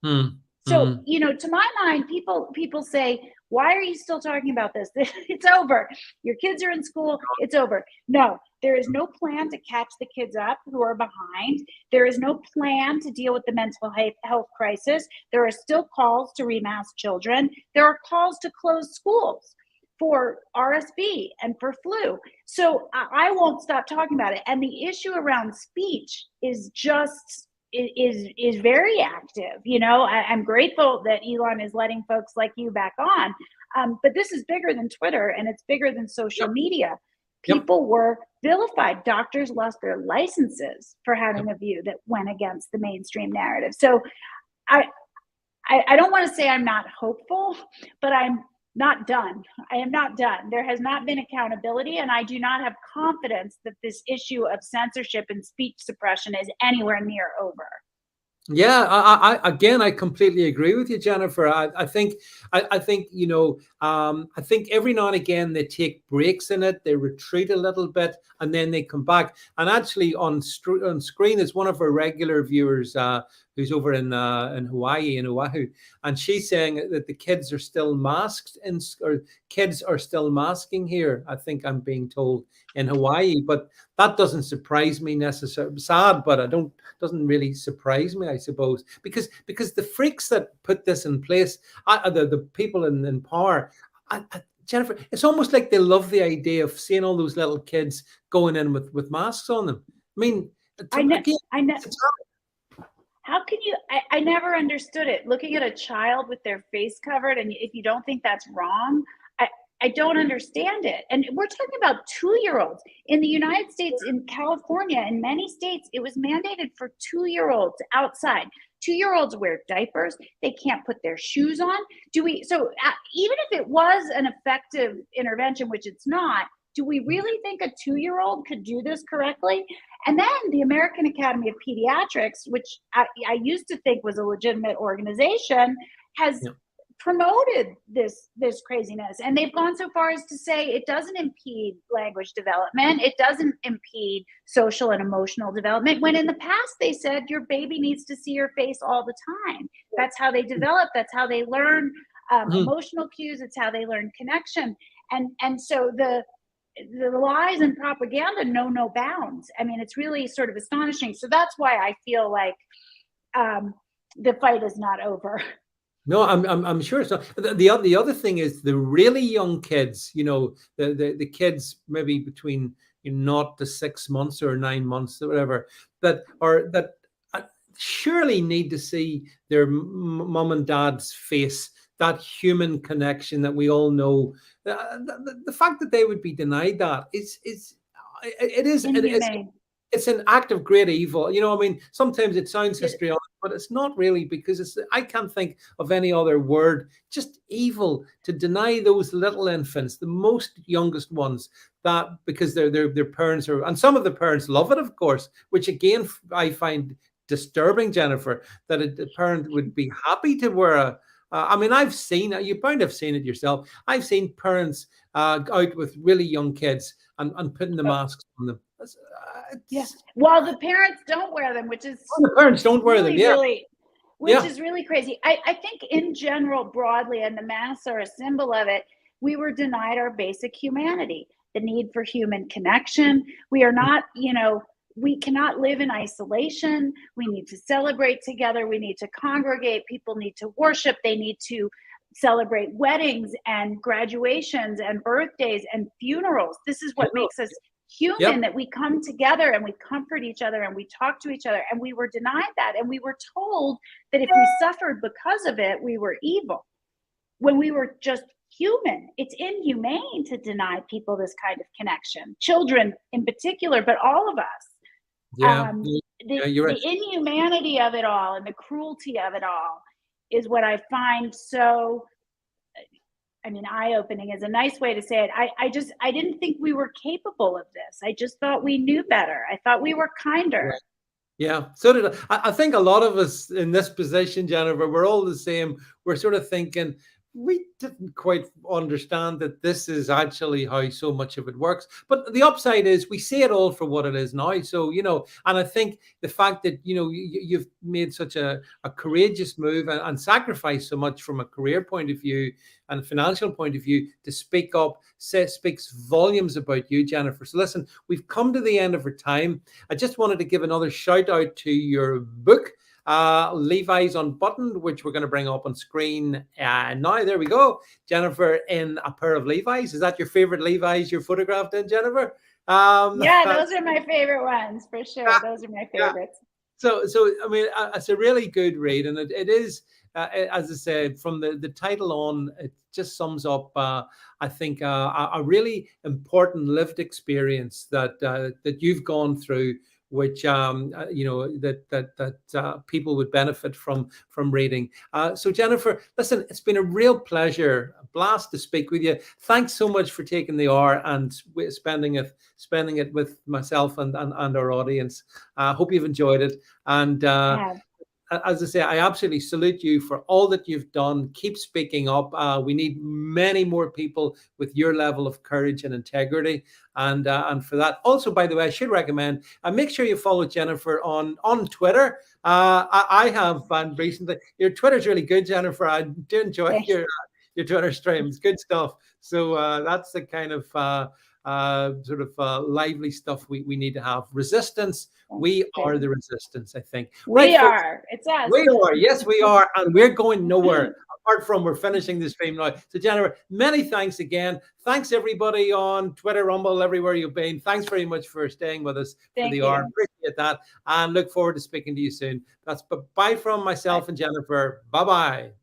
Mm.
So,
Mm.
to my mind, people say, why are you still talking about this? It's over. Your kids are in school. It's over. No, there is no plan to catch the kids up who are behind. There is no plan to deal with the mental health crisis. There are still calls to remask children. There are calls to close schools. for RSV and for flu. So I won't stop talking about it. And the issue around speech is just is very active. You know, I'm grateful that Elon is letting folks like you back on. But this is bigger than Twitter, and it's bigger than social media. People were vilified. Doctors lost their licenses for having a view that went against the mainstream narrative. So I don't want to say I'm not hopeful, but I'm not done. I am not done. There has not been accountability, and I do not have confidence that this issue of censorship and speech suppression is anywhere near over.
Yeah, I completely agree with you, Jennifer. I think you know, I think every now and again they take breaks in it, they retreat a little bit, and then they come back. And actually, on screen is one of our regular viewers, who's over in Hawaii, in Oahu, and she's saying that the kids are still masked, or kids are still masking here. I think I'm being told in Hawaii, but that doesn't surprise me necessarily. Sad, but doesn't really surprise me, I suppose, because the freaks that put this in place, the people in power, Jennifer, it's almost like they love the idea of seeing all those little kids going in with masks on them. I mean,
I know. How can you? I never understood it. Looking at a child with their face covered, and if you don't think that's wrong, I don't understand it. And we're talking about 2-year-olds in the United States, in California, in many states, it was mandated for 2-year-olds outside. 2-year-olds wear diapers. They can't put their shoes on. So even if it was an effective intervention, which it's not, do we really think a 2-year-old could do this correctly? And then the American Academy of Pediatrics, which I used to think was a legitimate organization, has promoted this craziness, and they've gone so far as to say it doesn't impede language development, it doesn't impede social and emotional development, when in the past they said your baby needs to see your face all the time. That's how they develop, that's how they learn emotional cues, it's how they learn connection. And so the lies and propaganda know no bounds. I mean, it's really sort of astonishing. So that's why I feel like the fight is not over.
No, I'm sure it's not. The other thing is the really young kids, you know, the kids maybe between 0 to 6 months or 9 months or whatever, that surely need to see their mom and dad's face, that human connection that we all know. The fact that they would be denied that it's an act of great evil. You know, I mean, sometimes it sounds histrionic, but it's not really, because I can't think of any other word, just evil, to deny those little infants, the most youngest ones, that because their parents are, and some of the parents love it, of course, which again, I find disturbing, Jennifer, that a parent would be happy to wear I mean, I've seen, you bound to have seen it yourself. I've seen parents out with really young kids and putting the masks on them.
Yes. Well, the parents don't wear them, which is
the parents don't wear them. Yeah.
Which is really crazy. I think in general, broadly, and the masks are a symbol of it, we were denied our basic humanity, the need for human connection. We are not, we cannot live in isolation. We need to celebrate together. We need to congregate. People need to worship. They need to celebrate weddings and graduations and birthdays and funerals. This is what makes us human, that we come together and we comfort each other and we talk to each other. And we were denied that. And we were told that if we suffered because of it, we were evil, when we were just human. It's inhumane to deny people this kind of connection, children in particular, but all of us. The inhumanity of it all and the cruelty of it all is what I find so, eye-opening is a nice way to say it. I didn't think we were capable of this. I just thought we knew better. I thought we were kinder.
Yeah, so did I. I think a lot of us in this position, Jennifer, we're all the same. We're sort of thinking, we didn't quite understand that this is actually how so much of it works. But the upside is we see it all for what it is now. So, and I think the fact that, you've made such a courageous move and sacrificed so much from a career point of view and a financial point of view to speak up, speaks volumes about you, Jennifer. So listen, we've come to the end of our time. I just wanted to give another shout out to your book. Levi's Unbuttoned, which we're going to bring up on screen now. There we go. Jennifer in a pair of Levi's. Is that your favorite Levi's you're photographed in, Jennifer?
Yeah, those are my favorite ones for sure. Those are my favorites.
So I mean, it's a really good read, and it is, as I said, from the title on, it just sums up, I think, a really important lived experience that you've gone through, which that people would benefit from reading. So Jennifer, listen, it's been a real pleasure, a blast to speak with you. Thanks so much for taking the hour and spending it with myself and our audience. I hope you've enjoyed it. And as I say, I absolutely salute you for all that you've done. Keep speaking up. We need many more people with your level of courage and integrity. And for that, also, by the way, I should recommend, make sure you follow Jennifer on Twitter. I have recently. Your Twitter's really good, Jennifer. I do enjoy your Twitter streams. Good stuff. So that's the kind of sort of lively stuff we need to have. Resistance. We are the resistance, I think.
We are. It's us.
We are. Yes, we are. And we're going nowhere apart from we're finishing the stream now. So, Jennifer, many thanks again. Thanks, everybody on Twitter, Rumble, everywhere you've been. Thanks very much for staying with us for the hour. Appreciate that. And look forward to speaking to you soon. That's bye from myself and Jennifer. Bye-bye.